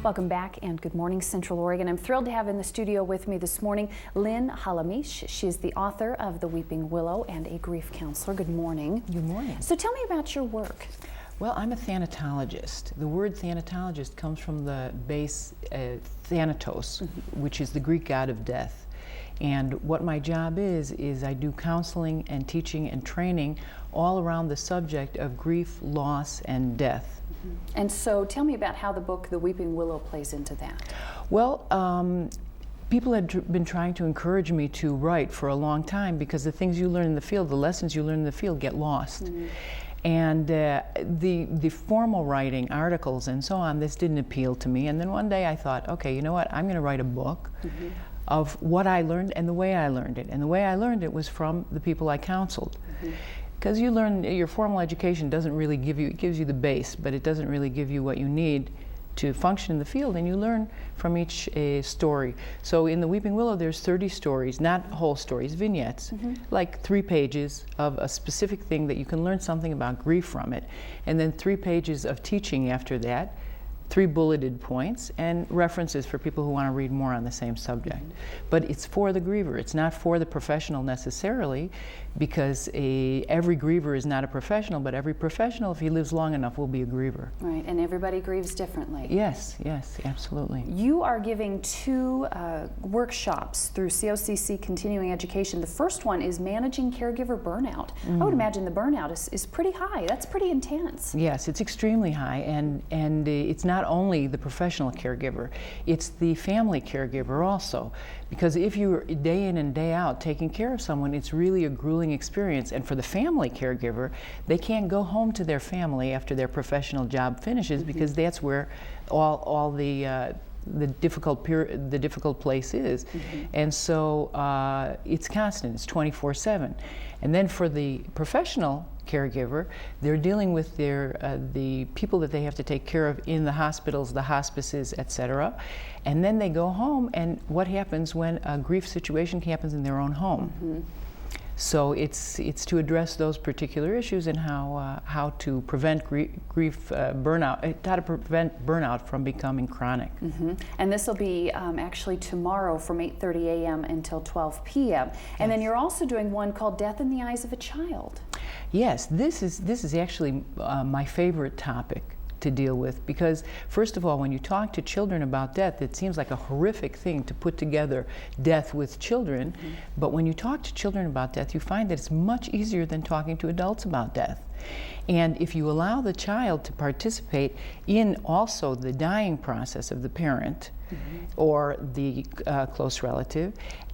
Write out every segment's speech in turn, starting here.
Welcome back and good morning, Central Oregon. I'm thrilled to have in the studio with me this morning Lynne Halamish. She's the author of The Weeping Willow and a grief counselor. Good morning. Good morning. So tell me about your work. Well, I'm a thanatologist. The word thanatologist comes from the base Thanatos, which is the Greek god of death. And what my job is I do counseling and teaching and training all around the subject of grief, loss, and death. And so tell me about how the book The Weeping Willow plays into that. Well, people had been trying to encourage me to write for a long time because the things you learn in the field, the lessons you learn in the field get lost. And the formal writing, articles and so on, this didn't appeal to me. And then one day I thought, okay, you know what, I'm going to write a book of what I learned and the way I learned it. And the way I learned it was from the people I counseled. Because you learn, your formal education doesn't really give you, it gives you the base, but it doesn't really give you what you need to function in the field, and you learn from each story. So in The Weeping Willow, there's 30 stories, not whole stories, vignettes, like 3 pages of a specific thing that you can learn something about grief from it, and then 3 pages of teaching after that, 3 bulleted points, and references for people who want to read more on the same subject. But it's for the griever. It's not for the professional necessarily, because every griever is not a professional, but every professional, if he lives long enough, will be a griever. Right, and everybody grieves differently. Yes, yes, absolutely. You are giving 2 workshops through COCC Continuing Education. The first one is managing caregiver burnout. I would imagine the burnout is pretty high. That's pretty intense. Yes, it's extremely high, and it's not only the professional caregiver, it's the family caregiver also. Because if you're day in and day out taking care of someone, it's really a grueling experience. And for the family caregiver, they can't go home to their family after their professional job finishes, because that's where all the difficult place is. And so it's constant, it's 24/7. And then for the professional caregiver, they're dealing with the people that they have to take care of in the hospitals, the hospices, etc. And then they go home, and what happens when a grief situation happens in their own home? So it's to address those particular issues and how to prevent grief burnout, how to prevent burnout from becoming chronic. And this will be actually tomorrow from 8:30 a.m. until 12 p.m. And then you're also doing one called Death in the Eyes of a Child. Yes, this is actually my favorite topic to deal with, because first of all, when you talk to children about death, it seems like a horrific thing to put together death with children, but when you talk to children about death, you find that it's much easier than talking to adults about death. And if you allow the child to participate in also the dying process of the parent or the close relative,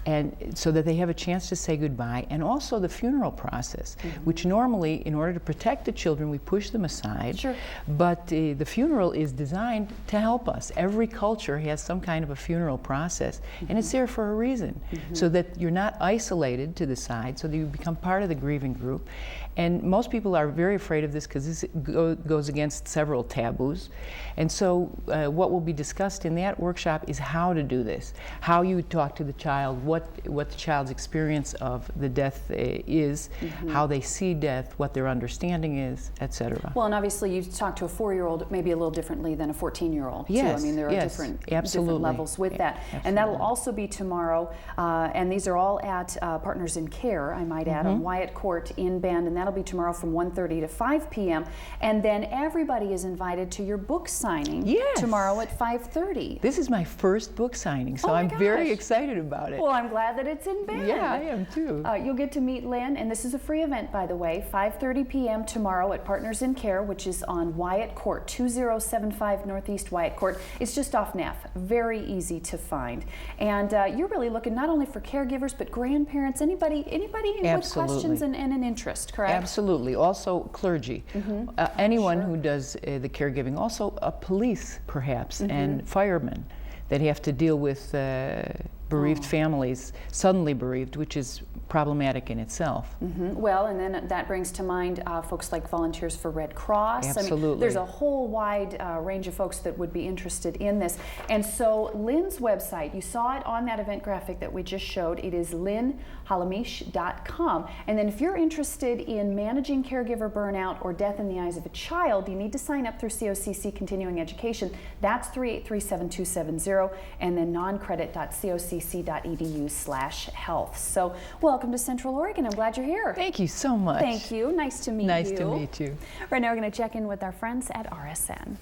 and so that they have a chance to say goodbye, and also the funeral process, which normally, in order to protect the children, we push them aside. But the funeral is designed to help us. Every culture has some kind of a funeral process, and it's there for a reason, so that you're not isolated to the side, so that you become part of the grieving group. And most people are very afraid of this because this goes against several taboos. And so what will be discussed in that workshop is how to do this, how you talk to the child, what the child's experience of the death is, how they see death, what their understanding is, etc. Well, and obviously you talk to a 4-year-old maybe a little differently than a 14-year-old. Yes, too. I mean, there are different levels with that. And that'll also be tomorrow, and these are all at Partners in Care, I might add, on Wyatt Court in Bend, and that'll be tomorrow from 1:30 to 5 p.m. And then everybody is invited to your book signing tomorrow at 5:30. This is my first book signing, so I'm very excited about it. Well, I'm glad that it's in Bend. Yeah, I am too. You'll get to meet Lynne, and this is a free event, by the way, 5:30 p.m. tomorrow at Partners in Care, which is on Wyatt Court, 2075 Northeast Wyatt Court. It's just off Neff, very easy to find. And you're really looking not only for caregivers, but grandparents, anybody with questions and an interest, correct? Absolutely. Also clergy, anyone who does the caregiving, also police perhaps, and firemen that have to deal with bereaved families, suddenly bereaved, which is problematic in itself. Well, and then that brings to mind folks like Volunteers for Red Cross. Absolutely. I mean, there's a whole wide range of folks that would be interested in this. And so Lynne's website, you saw it on that event graphic that we just showed. It is LynneHalamish.com. And then if you're interested in managing caregiver burnout or death in the eyes of a child, you need to sign up through COCC Continuing Education. That's 383-7270, and then noncredit.cocc.edu/health. So welcome to Central Oregon. I'm glad you're here. Thank you so much. Thank you. Nice to meet you. Nice to meet you. Right now we're going to check in with our friends at RSN.